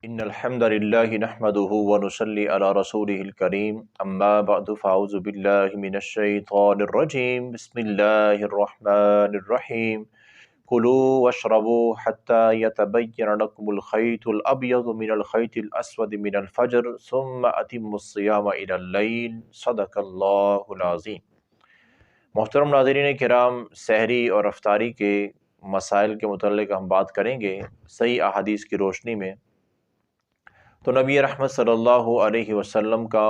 ان الحمد للہ نحمده ونصلی علی رسولہ الکریم اما بعد فاعوذ باللہ من الشیطان الرجیم بسم اللہ الرحمن الرحیم کلوا واشربوا حتى يتبين لكم الخيط الابيض من الخيط الاسود من الفجر ثم اتموا الصيام الى الليل صدق اللہ العظیم۔ محترم ناظرین کرام، سحری اور افطاری کے مسائل کے متعلق ہم بات کریں گے صحیح احادیث کی روشنی میں۔ تو نبی رحمت صلی اللہ علیہ وسلم کا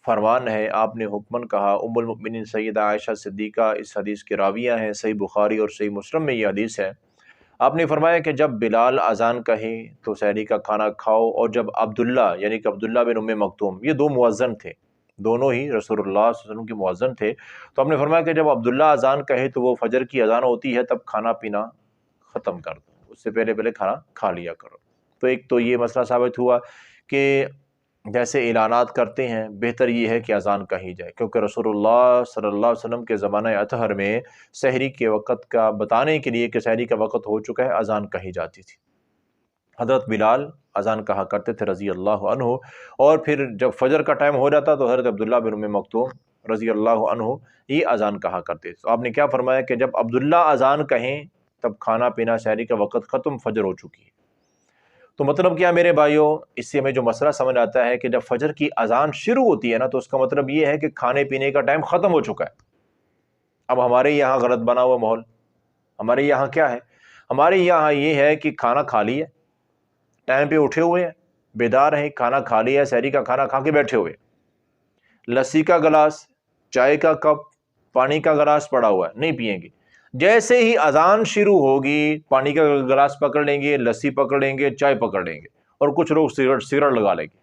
فرمان ہے، آپ نے حکماً کہا، ام المؤمنین سیدہ عائشہ صدیقہ اس حدیث کے راویہ ہیں، صحیح بخاری اور صحیح مسلم میں یہ حدیث ہے۔ آپ نے فرمایا کہ جب بلال اذان کہے تو سحری کا کھانا کھاؤ، اور جب عبداللہ یعنی کہ عبداللہ بن ام مکتوم، یہ دو مؤذن تھے، دونوں ہی رسول اللہ صلی اللہ علیہ وسلم کے مؤذن تھے، تو آپ نے فرمایا کہ جب عبداللہ اذان کہے تو وہ فجر کی اذان ہوتی ہے، تب کھانا پینا ختم کر دو، اس سے پہلے کھانا کھا لیا کرو۔ تو ایک تو یہ مسئلہ ثابت ہوا کہ جیسے اعلانات کرتے ہیں، بہتر یہ ہے کہ اذان کہی جائے، کیونکہ رسول اللہ صلی اللہ علیہ وسلم کے زمانہ اطہر میں سحری کے وقت کا بتانے کے لیے کہ سحری کا وقت ہو چکا ہے، اذان کہی جاتی تھی۔ حضرت بلال اذان کہا کرتے تھے رضی اللہ عنہ، اور پھر جب فجر کا ٹائم ہو جاتا تو حضرت عبداللہ بن ام مکتوم رضی اللہ عنہ یہ اذان کہا کرتے تھے۔ تو آپ نے کیا فرمایا کہ جب عبداللہ اذان کہیں تب کھانا پینا سحری کا وقت ختم، فجر ہو چکی ہے۔ تو مطلب کیا میرے بھائیوں، اس سے ہمیں جو مسئلہ سمجھ آتا ہے کہ جب فجر کی اذان شروع ہوتی ہے نا، تو اس کا مطلب یہ ہے کہ کھانے پینے کا ٹائم ختم ہو چکا ہے۔ اب ہمارے یہاں غلط بنا ہوا ماحول، ہمارے یہاں کیا ہے؟ ہمارے یہاں یہ ہے کہ کھانا کھا لیا، ٹائم پہ اٹھے ہوئے ہیں، بیدار ہیں، کھانا کھا لیا، سحری کا کھانا کھا کے بیٹھے ہوئے، لسی کا گلاس، چائے کا کپ، پانی کا گلاس پڑا ہوا ہے، نہیں پیئیں گے۔ جیسے ہی اذان شروع ہوگی، پانی کا گلاس پکڑ لیں گے، لسی پکڑ لیں گے، چائے پکڑ لیں گے، اور کچھ لوگ سگریٹ لگا لیں گے۔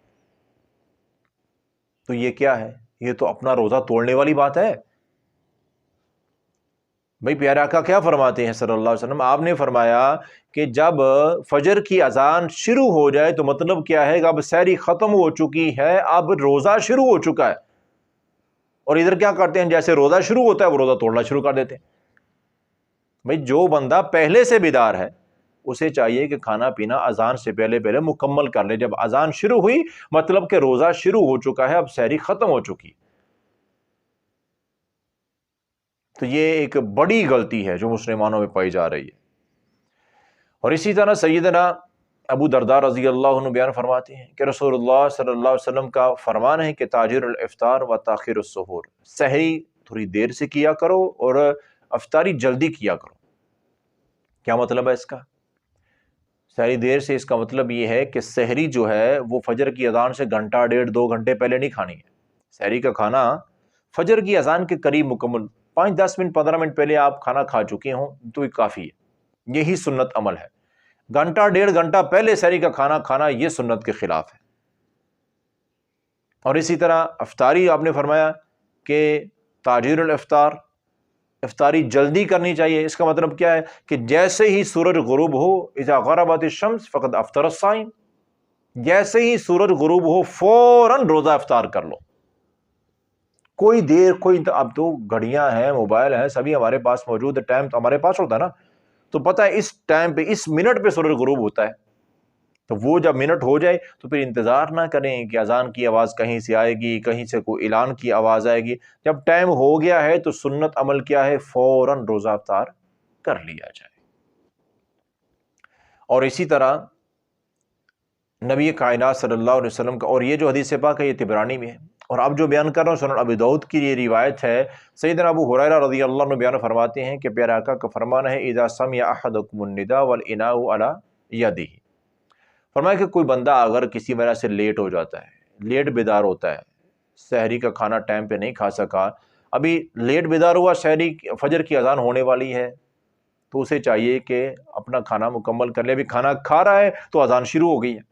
تو یہ کیا ہے؟ یہ تو اپنا روزہ توڑنے والی بات ہے۔ بھائی پیارے آقا کیا فرماتے ہیں صلی اللہ علیہ وسلم؟ آپ نے فرمایا کہ جب فجر کی اذان شروع ہو جائے تو مطلب کیا ہے کہ اب سحری ختم ہو چکی ہے، اب روزہ شروع ہو چکا ہے۔ اور ادھر کیا کرتے ہیں؟ جیسے روزہ شروع ہوتا ہے وہ روزہ توڑنا شروع کر دیتے ہیں۔ بھائی جو بندہ پہلے سے بیدار ہے اسے چاہیے کہ کھانا پینا اذان سے پہلے مکمل کر لے۔ جب اذان شروع ہوئی مطلب کہ روزہ شروع ہو چکا ہے، اب سحری ختم ہو چکی۔ تو یہ ایک بڑی غلطی ہے جو مسلمانوں میں پائی جا رہی ہے۔ اور اسی طرح سیدنا ابو درداء رضی اللہ عنہ بیان فرماتے ہیں کہ رسول اللہ صلی اللہ علیہ وسلم کا فرمان ہے کہ تاجر الافطار و تاخیر السحور، سحری تھوڑی دیر سے کیا کرو اور افطاری جلدی کیا کرو۔ کیا مطلب ہے اس کا؟ سحری دیر سے اس کا مطلب یہ ہے کہ سحری جو ہے وہ فجر کی اذان سے گھنٹہ ڈیڑھ 2 گھنٹے پہلے نہیں کھانی ہے۔ سحری کا کھانا فجر کی اذان کے قریب مکمل، 5-10 منٹ 15 منٹ پہلے آپ کھانا کھا چکے ہوں تو یہ کافی ہے، یہی سنت عمل ہے۔ گھنٹہ ڈیڑھ گھنٹہ پہلے سحری کا کھانا کھانا یہ سنت کے خلاف ہے۔ اور اسی طرح افطاری آپ نے فرمایا کہ تاجیر الافطار، افطاری جلدی کرنی چاہیے۔ اس کا مطلب کیا ہے کہ جیسے ہی سورج غروب ہو، اذا غربت الشمس فقد افطر الصائم، جیسے ہی سورج غروب ہو فوراً روزہ افطار کر لو۔ کوئی دیر، اب تو گھڑیاں ہیں، موبائل ہیں، سبھی ہمارے پاس موجود ہے، ٹائم تو ہمارے پاس ہوتا ہے نا، تو پتہ ہے اس ٹائم پہ، اس منٹ پہ سورج غروب ہوتا ہے، تو وہ جب منٹ ہو جائے تو پھر انتظار نہ کریں کہ اذان کی آواز کہیں سے آئے گی، کہیں سے کوئی اعلان کی آواز آئے گی۔ جب ٹائم ہو گیا ہے تو سنت عمل کیا ہے؟ فوراً روزہ افطار کر لیا جائے۔ اور اسی طرح نبی کائنات صلی اللہ علیہ وسلم کا، اور یہ جو حدیث پاک ہے یہ طبرانی میں ہے، اور اب جو بیان کر رہا ہوں سنن ابی داؤد کی یہ روایت ہے۔ سیدنا ابو ہریرہ رضی اللہ عنہ بیان فرماتے ہیں کہ پیارے آقا کا فرمان ہے، اذا سمع احدکم النداء والاناء علی یدہ، فرمایا کہ کوئی بندہ اگر کسی وجہ سے لیٹ ہو جاتا ہے، لیٹ بیدار ہوتا ہے، سحری کا کھانا ٹائم پہ نہیں کھا سکا، ابھی لیٹ بیدار ہوا، سحری فجر کی اذان ہونے والی ہے، تو اسے چاہیے کہ اپنا کھانا مکمل کر لے۔ ابھی کھانا کھا رہا ہے تو اذان شروع ہو گئی ہے،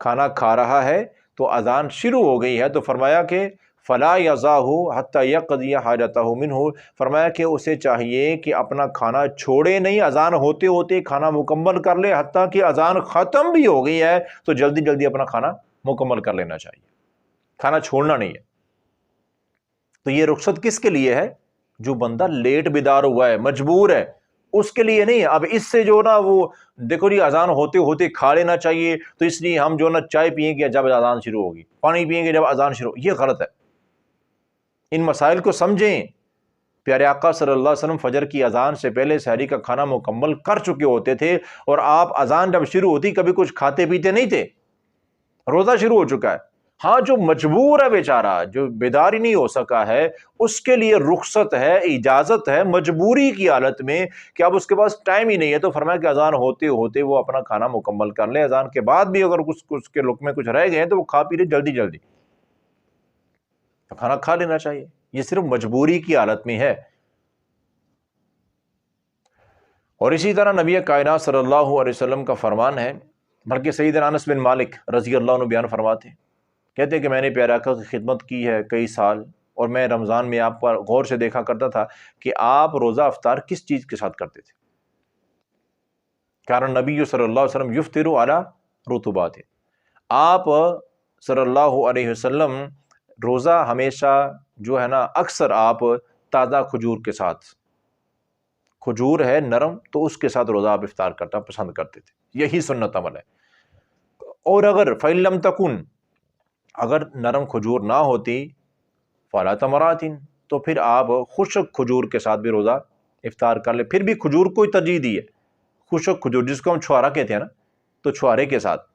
کھانا کھا رہا ہے تو اذان شروع ہو گئی ہے، تو فرمایا کہ فلا یضعہ حتی یقضی حاجتہ منہ، فرمایا کہ اسے چاہیے کہ اپنا کھانا چھوڑے نہیں، اذان ہوتے ہوتے کھانا مکمل کر لے، حتیٰ کہ اذان ختم بھی ہو گئی ہے تو جلدی جلدی اپنا کھانا مکمل کر لینا چاہیے، کھانا چھوڑنا نہیں ہے۔ تو یہ رخصت کس کے لیے ہے؟ جو بندہ لیٹ بیدار ہوا ہے، مجبور ہے، اس کے لیے نہیں. اب اس سے جو نا وہ دیکھو جی اذان ہوتے ہوتے کھا لینا چاہیے تو اس لیے ہم جو نا چائے پئیں گے جب اذان شروع ہوگی, پانی پئیں گے جب اذان شروع, یہ غلط ہے. ان مسائل کو سمجھیں. پیارے آقا صلی اللہ علیہ وسلم فجر کی اذان سے پہلے سحری کا کھانا مکمل کر چکے ہوتے تھے, اور آپ اذان جب شروع ہوتی کبھی کچھ کھاتے پیتے نہیں تھے, روزہ شروع ہو چکا ہے. ہاں جو مجبور ہے بیچارہ, جو بیدار ہی نہیں ہو سکا ہے, اس کے لیے رخصت ہے, اجازت ہے مجبوری کی حالت میں کہ اب اس کے پاس ٹائم ہی نہیں ہے, تو فرمایا کہ اذان ہوتے ہوتے وہ اپنا کھانا مکمل کر لے. اذان کے بعد بھی اگر اس کے لقمے کچھ رہ گئے تو وہ کھا پی لے جلدی جلدی, تو کھانا کھا لینا چاہیے. یہ صرف مجبوری کی حالت میں ہے. اور اسی طرح نبی کائنات صلی اللہ علیہ وسلم کا فرمان ہے, بلکہ سیدنا انس بن مالک رضی اللہ عنہ بیان فرماتے ہیں, کہتے ہیں کہ میں نے پیارے آقا کی خدمت کی ہے کئی سال, اور میں رمضان میں آپ پر غور سے دیکھا کرتا تھا کہ آپ روزہ افطار کس چیز کے ساتھ کرتے تھے. کارن نبی صلی اللہ علیہ وسلم یفطر علی رطوبات, آپ صلی اللہ علیہ وسلم روزہ ہمیشہ جو ہے نا اکثر آپ تازہ کھجور کے ساتھ, کھجور ہے نرم تو اس کے ساتھ روزہ آپ افطار کرنا پسند کرتے تھے. یہی سنت عمل ہے. اور اگر فَإِن لَمْ تَكُن, اگر نرم کھجور نہ ہوتی, فَلَا تَمْرَاتٍ, تو پھر آپ خشک کھجور کے ساتھ بھی روزہ افطار کر لیں. پھر بھی کھجور کو ہی ترجیح دی ہے, خشک کھجور جس کو ہم چھوارا کہتے ہیں نا, تو چھوارے کے ساتھ,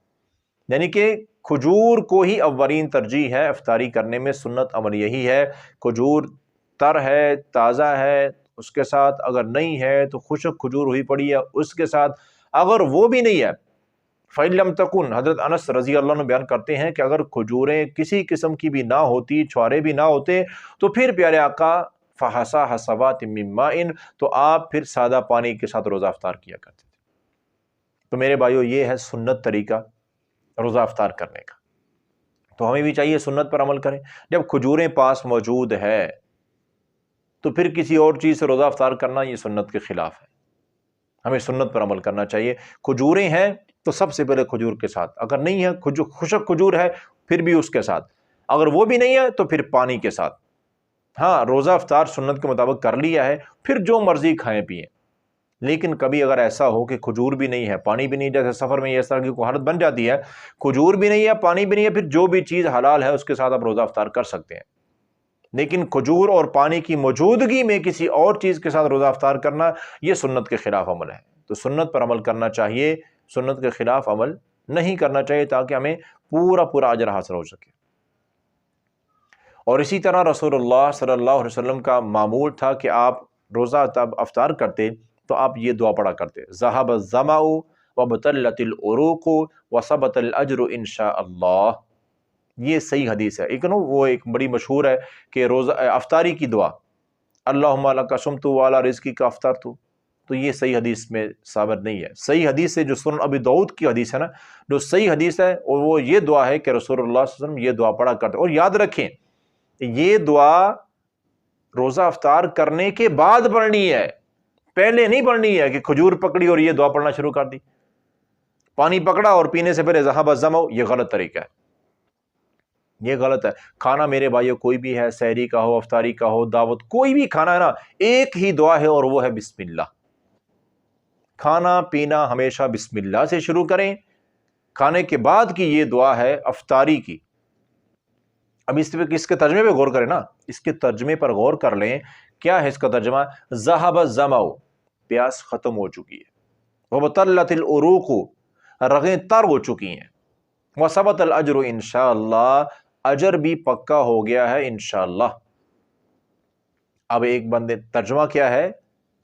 یعنی کہ کھجور کو ہی اولین ترجیح ہے افطاری کرنے میں. سنت عمل یہی ہے, کھجور تر ہے تازہ ہے اس کے ساتھ, اگر نہیں ہے تو خشک کھجور ہوئی پڑی ہے اس کے ساتھ. اگر وہ بھی نہیں ہے, فَإِن لَمْ تَكُن, حضرت انس رضی اللہ عنہ بیان کرتے ہیں کہ اگر کھجوریں کسی قسم کی بھی نہ ہوتی, چھوارے بھی نہ ہوتے, تو پھر پیارے آقا فحسا حسبات من ماء, تو آپ پھر سادہ پانی کے ساتھ روزہ افطار کیا کرتے تھے. تو میرے بھائیو یہ ہے سنت طریقہ روزہ افطار کرنے کا. تو ہمیں بھی چاہیے سنت پر عمل کریں. جب کھجوریں پاس موجود ہے تو پھر کسی اور چیز سے روزہ افطار کرنا یہ سنت کے خلاف ہے. ہمیں سنت پر عمل کرنا چاہیے. کھجوریں ہیں تو سب سے پہلے کھجور کے ساتھ, اگر نہیں ہے خشک کھجور ہے پھر بھی اس کے ساتھ, اگر وہ بھی نہیں ہے تو پھر پانی کے ساتھ. ہاں روزہ افطار سنت کے مطابق کر لیا ہے, پھر جو مرضی کھائیں پئیں. لیکن کبھی اگر ایسا ہو کہ کھجور بھی نہیں ہے پانی بھی نہیں, جیسے سفر میں اس طرح کی کوئی حالت بن جاتی ہے, کھجور بھی نہیں ہے پانی بھی نہیں ہے, پھر جو بھی چیز حلال ہے اس کے ساتھ آپ روزہ افطار کر سکتے ہیں. لیکن کھجور اور پانی کی موجودگی میں کسی اور چیز کے ساتھ روزہ افطار کرنا یہ سنت کے خلاف عمل ہے. تو سنت پر عمل کرنا چاہیے, سنت کے خلاف عمل نہیں کرنا چاہیے, تاکہ ہمیں پورا اجر حاصل ہو سکے. اور اسی طرح رسول اللہ صلی اللہ علیہ وسلم کا معمول تھا کہ آپ روزہ تب افطار کرتے تو آپ یہ دعا پڑھا کرتے, ذهب الظمأ وابتلت العروق وثبت الاجر ان شاء اللہ. یہ صحیح حدیث ہے. وہ ایک بڑی مشہور ہے کہ روزہ افطاری کی دعا, اللہم لک صمت وعلی رزقک افطرت, تو یہ صحیح حدیث میں ثابت نہیں ہے. صحیح حدیث سے جو سنن ابی داؤد کی حدیث ہے نا, جو صحیح حدیث ہے, اور وہ یہ دعا ہے کہ رسول اللہ صلی اللہ علیہ وسلم یہ دعا پڑھا کرتے. اور یاد رکھیں یہ دعا روزہ افطار کرنے کے بعد پڑھنی ہے, پہلے نہیں پڑھنی ہے کہ کھجور پکڑی اور یہ دعا پڑھنا شروع کر دی, پانی پکڑا اور پینے سے پہلے ذهب الظمأ. یہ غلط طریقہ ہے, یہ غلط ہے. کھانا میرے بھائیو کوئی بھی ہے, سحری کا ہو, افطاری کا ہو, دعوت, کوئی بھی کھانا ہے نا, ایک ہی دعا ہے اور وہ ہے بسم اللہ. کھانا پینا ہمیشہ بسم اللہ سے شروع کریں. کھانے کے بعد کی یہ دعا ہے افطاری کی. اب اس کے ترجمے پہ غور کریں نا, اس کے ترجمے پر غور کر لیں. کیا ہے اس کا ترجمہ؟ ذهب الظمأ, پیاس ختم ہو چکی ہے, وابتلت العروق, رگیں تر ہو چکی ہیں, وثبت الاجر انشاءاللہ, اجر بھی پکا ہو گیا ہے انشاءاللہ. اب ایک بندے, ترجمہ کیا ہے؟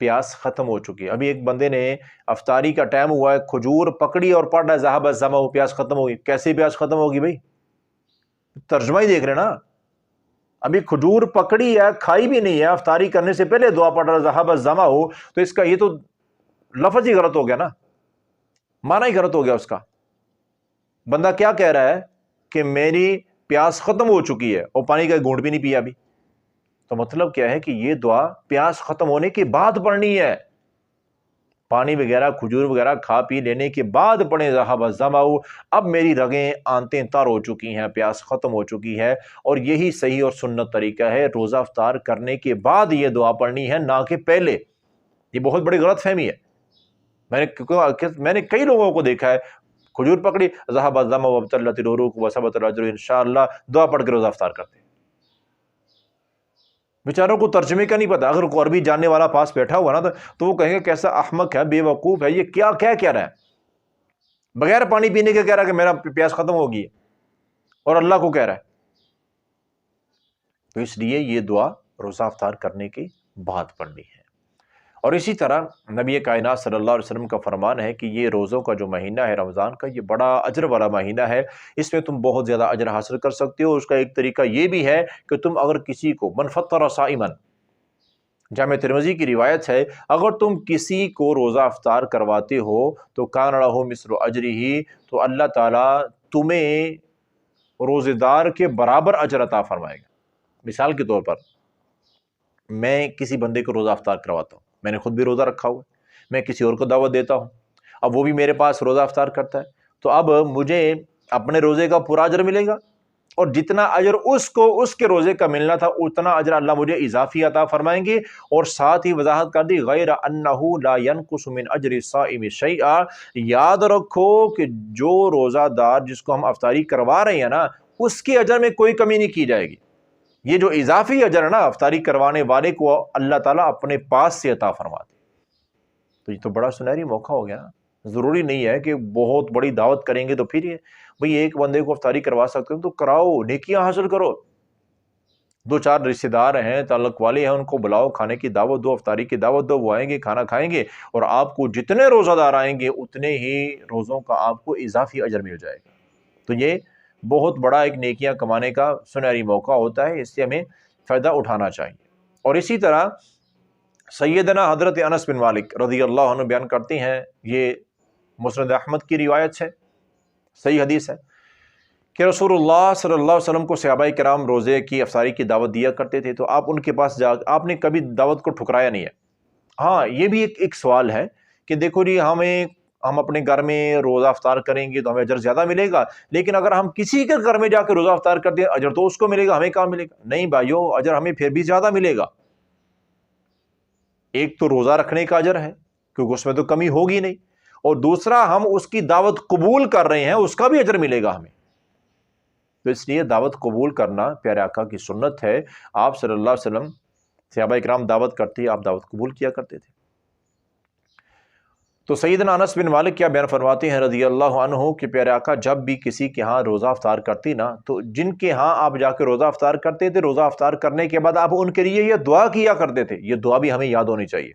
پیاس ختم ہو چکی ہے. ابھی ایک بندے نے افطاری کا ٹائم ہوا ہے, کھجور پکڑی اور پڑھ رہا ہے ذهب الظمأ, پیاس ختم ہوگی. کیسے پیاس ختم ہوگی بھائی؟ ترجمہ ہی دیکھ رہے نا. ابھی کھجور پکڑی ہے, کھائی بھی نہیں ہے, افطاری کرنے سے پہلے دعا پڑھ رہا ہے ذهب الظمأ, تو اس کا یہ تو لفظ ہی غلط ہو گیا نا, معنی ہی غلط ہو گیا اس کا. بندہ کیا کہہ رہا ہے کہ میری پیاس ختم ہو چکی ہے اور پانی کا گھونٹ بھی نہیں پیا ابھی. تو مطلب کیا ہے کہ یہ دعا پیاس ختم ہونے کے بعد پڑھنی ہے. پانی وغیرہ کھجور وغیرہ کھا پی لینے کے بعد پڑھیں ذهب الظمأ, اب میری رگیں آنتیں تر ہو چکی ہیں, پیاس ختم ہو چکی ہے. اور یہی صحیح اور سنت طریقہ ہے, روزہ افطار کرنے کے بعد یہ دعا پڑھنی ہے, نہ کہ پہلے. یہ بہت بڑی غلط فہمی ہے۔ میں نے کئی لوگوں کو دیکھا ہے، کھجور پکڑی، ذهب الظمأ وابتلت العروق وثبت الاجر انشاءاللہ، دعا پڑھ کے روزہ افطار کرتے ہیں۔ بیچاروں کو ترجمے کا نہیں پتا، اگر کوئی عربی جاننے والا پاس بیٹھا ہوا نا تو وہ کہیں گے کیسا احمق ہے، بے وقوف ہے، یہ کیا کہہ رہا ہے، بغیر پانی پینے کے کہہ رہا ہے کہ میرا پیاس ختم ہوگی ہے، اور اللہ کو کہہ رہا ہے۔ تو اس لیے یہ دعا روزہ افطار کرنے کے بعد پڑھنی ہے۔ اور اسی طرح نبی کائنات صلی اللہ علیہ وسلم کا فرمان ہے کہ یہ روزوں کا جو مہینہ ہے رمضان کا، یہ بڑا اجر والا مہینہ ہے، اس میں تم بہت زیادہ اجر حاصل کر سکتے ہو۔ اس کا ایک طریقہ یہ بھی ہے کہ تم اگر کسی کو، من فطر صائما، جامع ترمذی کی روایت ہے، اگر تم کسی کو روزہ افطار کرواتے ہو تو کان لہ مثل اجرہ، تو اللہ تعالیٰ تمہیں روزے دار کے برابر اجر عطا فرمائے گا۔ مثال کے طور پر میں کسی بندے کو روزہ افطار کرواتا ہوں، میں نے خود بھی روزہ رکھا ہوا ہے، میں کسی اور کو دعوت دیتا ہوں، اب وہ بھی میرے پاس روزہ افطار کرتا ہے، تو اب مجھے اپنے روزے کا پورا اجر ملے گا، اور جتنا اجر اس کو اس کے روزے کا ملنا تھا اتنا اجر اللہ مجھے اضافی عطا فرمائیں گے۔ اور ساتھ ہی وضاحت کر دی، غیر انہ لا ينقص من اجر الصائم شیئا، یاد رکھو کہ جو روزہ دار جس کو ہم افطاری کروا رہے ہیں نا، اس کے اجر میں کوئی کمی نہیں کی جائے گی۔ یہ جو اضافی اجر ہے نا افطاری کروانے والے کو، اللہ تعالیٰ اپنے پاس سے عطا فرماتے۔ تو یہ تو بڑا سنہری موقع ہو گیا نا۔ ضروری نہیں ہے کہ بہت بڑی دعوت کریں گے تو پھر یہ بھئی ایک بندے کو افطاری کروا سکتے ہو تو کراؤ، نیکیاں حاصل کرو۔ دو چار رشتہ دار ہیں، تعلق والے ہیں، ان کو بلاؤ، کھانے کی دعوت دو، افطاری کی دعوت دو، وہ آئیں گے، کھانا کھائیں گے، اور آپ کو جتنے روزہ دار آئیں گے اتنے ہی روزوں کا آپ کو اضافی اجر مل جائے گا۔ تو یہ بہت بڑا ایک نیکیاں کمانے کا سنہری موقع ہوتا ہے، اس سے ہمیں فائدہ اٹھانا چاہیے۔ اور اسی طرح سیدنا حضرت انس بن مالک رضی اللہ عنہ بیان کرتے ہیں، یہ مسند احمد کی روایت ہے، صحیح حدیث ہے، کہ رسول اللہ صلی اللہ علیہ وسلم کو صحابہ کرام روزے کی افطاری کی دعوت دیا کرتے تھے، تو آپ ان کے پاس آپ نے کبھی دعوت کو ٹھکرایا نہیں ہے۔ ہاں یہ بھی ایک سوال ہے کہ دیکھو جی، ہم اپنے گھر میں روزہ افطار کریں گے تو ہمیں اجر زیادہ ملے گا، لیکن اگر ہم کسی کے گھر میں جا کے روزہ افطار کرتے ہیں اجر تو اس کو ملے گا، ہمیں کہاں ملے گا؟ نہیں بھائیو، اجر ہمیں پھر بھی زیادہ ملے گا۔ ایک تو روزہ رکھنے کا اجر ہے کیونکہ اس میں تو کمی ہوگی نہیں، اور دوسرا ہم اس کی دعوت قبول کر رہے ہیں، اس کا بھی اجر ملے گا ہمیں۔ تو اس لیے دعوت قبول کرنا پیارے آقا کی سنت ہے۔ آپ صلی اللہ علیہ وسلم، صحابہ کرام دعوت کرتے، آپ دعوت قبول کیا کرتے تھے۔ تو سیدنا انس بن مالک کیا بیان فرماتے ہیں رضی اللہ عنہ کہ پیارے آقا جب بھی کسی کے ہاں روزہ افطار کرتی نا، تو جن کے ہاں آپ جا کے روزہ افطار کرتے تھے، روزہ افطار کرنے کے بعد آپ ان کے لیے یہ دعا کیا کرتے تھے۔ یہ دعا بھی ہمیں یاد ہونی چاہیے،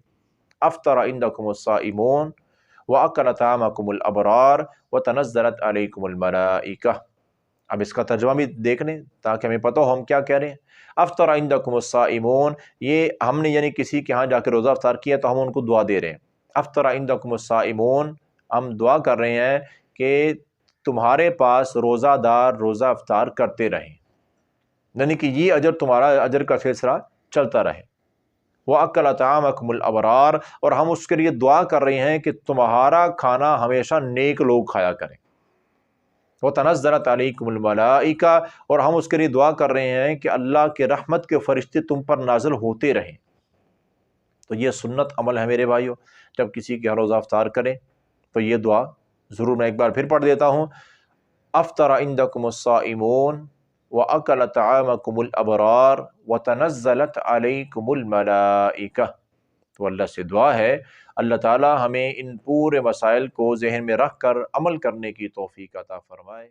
افطر عندکم الصائمون واکل طعامکم الابرار وتنزلت علیکم الملائکہ۔ اب اس کا ترجمہ بھی دیکھ لیں تاکہ ہمیں پتہ ہو ہم کیا کہہ رہے ہیں۔ افطر عندکم الصائمون، یہ ہم نے یعنی کسی کے ہاں جا کے روزہ افطار کیا تو ہم ان کو دعا دے رہے ہیں۔ افطر عندکم الصائمون، ہم دعا کر رہے ہیں کہ تمہارے پاس روزہ دار روزہ افطار کرتے رہیں، یعنی کہ یہ اجر تمہارا اجر کا سلسلہ چلتا رہے۔ وَأَكَلَ طَعَامَكُمُ الْأَبْرَارَ، اور ہم اس کے لیے دعا کر رہے ہیں کہ تمہارا کھانا ہمیشہ نیک لوگ کھایا کریں۔ وَتَنَزَّلَتْ عَلَيْكُمُ الْمَلَائِكَةُ، اور ہم اس کے لیے دعا کر رہے ہیں کہ اللہ کے رحمت کے فرشتے تم پر نازل ہوتے رہیں۔ تو یہ سنت عمل ہے میرے بھائیو، جب کسی کے روزہ افطار کریں تو یہ دعا ضرور میں ایک بار پھر پڑھ دیتا ہوں۔ افطر عندکم الصائمون وَأَكَلَ طَعَامَكُمُ الْأَبْرَارُ وَتَنَزَّلَتْ عَلَيْكُمُ الْمَلَائِكَةُ۔ تو اللہ سے دعا ہے اللہ تعالی ہمیں ان پورے مسائل کو ذہن میں رکھ کر عمل کرنے کی توفیق عطا فرمائے۔